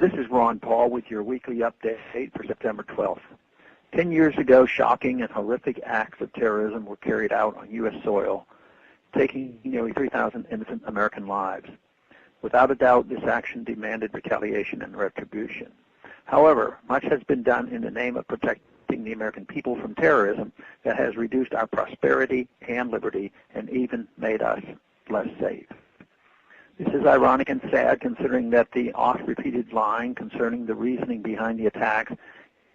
This is Ron Paul with your weekly update for September 12th. 10 years ago, shocking and horrific acts of terrorism were carried out on U.S. soil, taking nearly 3,000 innocent American lives. Without a doubt, this action demanded retaliation and retribution. However, much has been done in the name of protecting the American people from terrorism that has reduced our prosperity and liberty and even made us less safe. This is ironic and sad, considering that the oft-repeated line concerning the reasoning behind the attacks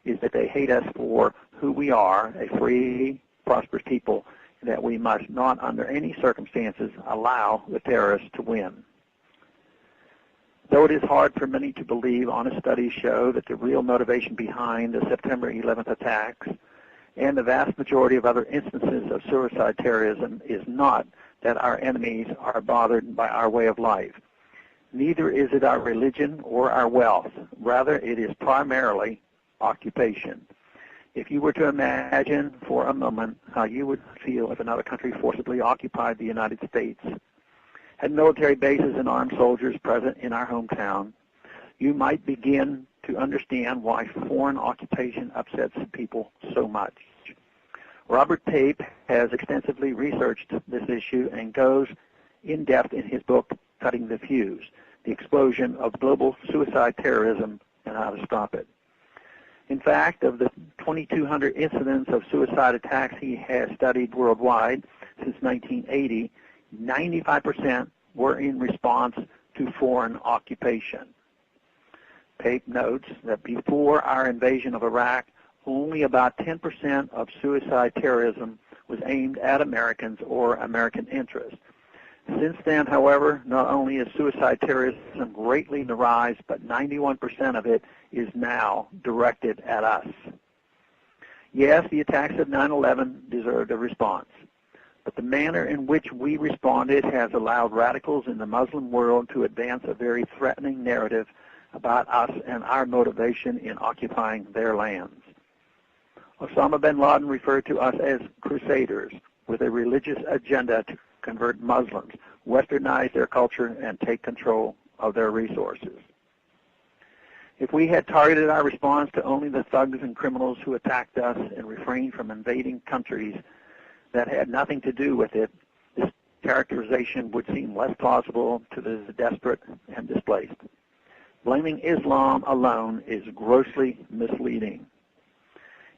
is that they hate us for who we are, a free, prosperous people, and that we must not under any circumstances allow the terrorists to win. Though it is hard for many to believe, honest studies show that the real motivation behind the September 11th attacks and the vast majority of other instances of suicide terrorism is not that our enemies are bothered by our way of life. Neither is it our religion or our wealth. Rather, it is primarily occupation. If you were to imagine for a moment how you would feel if another country forcibly occupied the United States, had military bases and armed soldiers present in our hometown, you might begin to understand why foreign occupation upsets people so much. Robert Pape has extensively researched this issue and goes in depth in his book, Cutting the Fuse, The Explosion of Global Suicide Terrorism and How to Stop It. In fact, of the 2,200 incidents of suicide attacks he has studied worldwide since 1980, 95% were in response to foreign occupation. Pape notes that before our invasion of Iraq, only about 10% of suicide terrorism was aimed at Americans or American interests. Since then, however, not only is suicide terrorism greatly on the rise, but 91% of it is now directed at us. Yes, the attacks of 9/11 deserved a response, but the manner in which we responded has allowed radicals in the Muslim world to advance a very threatening narrative about us and our motivation in occupying their lands. Osama bin Laden referred to us as crusaders with a religious agenda to convert Muslims, westernize their culture, and take control of their resources. If we had targeted our response to only the thugs and criminals who attacked us and refrained from invading countries that had nothing to do with it, this characterization would seem less plausible to the desperate and displaced. Blaming Islam alone is grossly misleading.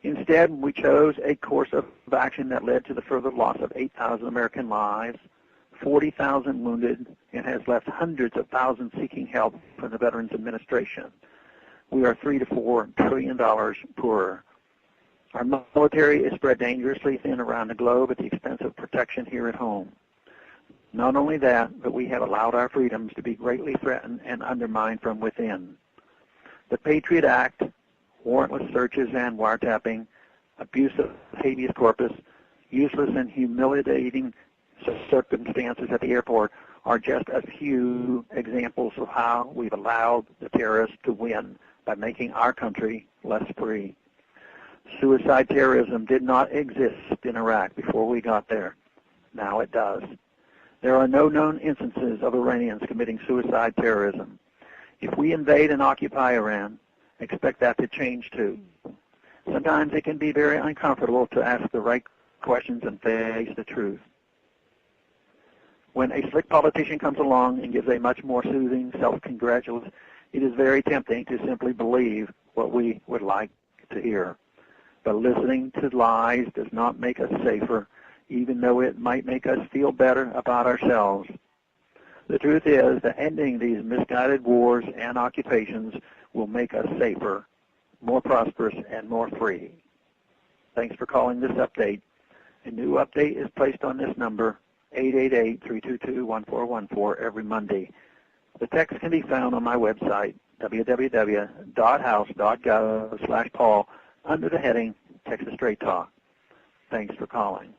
Instead, we chose a course of action that led to the further loss of 8,000 American lives, 40,000 wounded, and has left hundreds of thousands seeking help from the Veterans Administration. We are $3 to $4 trillion poorer. Our military is spread dangerously thin around the globe at the expense of protection here at home. Not only that, but we have allowed our freedoms to be greatly threatened and undermined from within. The Patriot Act, warrantless searches and wiretapping, abuse of habeas corpus, useless and humiliating circumstances at the airport are just a few examples of how we've allowed the terrorists to win by making our country less free. Suicide terrorism did not exist in Iraq before we got there. Now it does. There are no known instances of Iranians committing suicide terrorism. If we invade and occupy Iran, expect that to change too. Sometimes it can be very uncomfortable to ask the right questions and face the truth. When a slick politician comes along and gives a much more soothing self-congratulation, it is very tempting to simply believe what we would like to hear. But listening to lies does not make us safer, even though it might make us feel better about ourselves. The truth is that ending these misguided wars and occupations will make us safer, more prosperous, and more free. Thanks for calling this update. A new update is placed on this number, 888-322-1414, every Monday. The text can be found on my website, www.house.gov/Paul, under the heading Texas Straight Talk. Thanks for calling.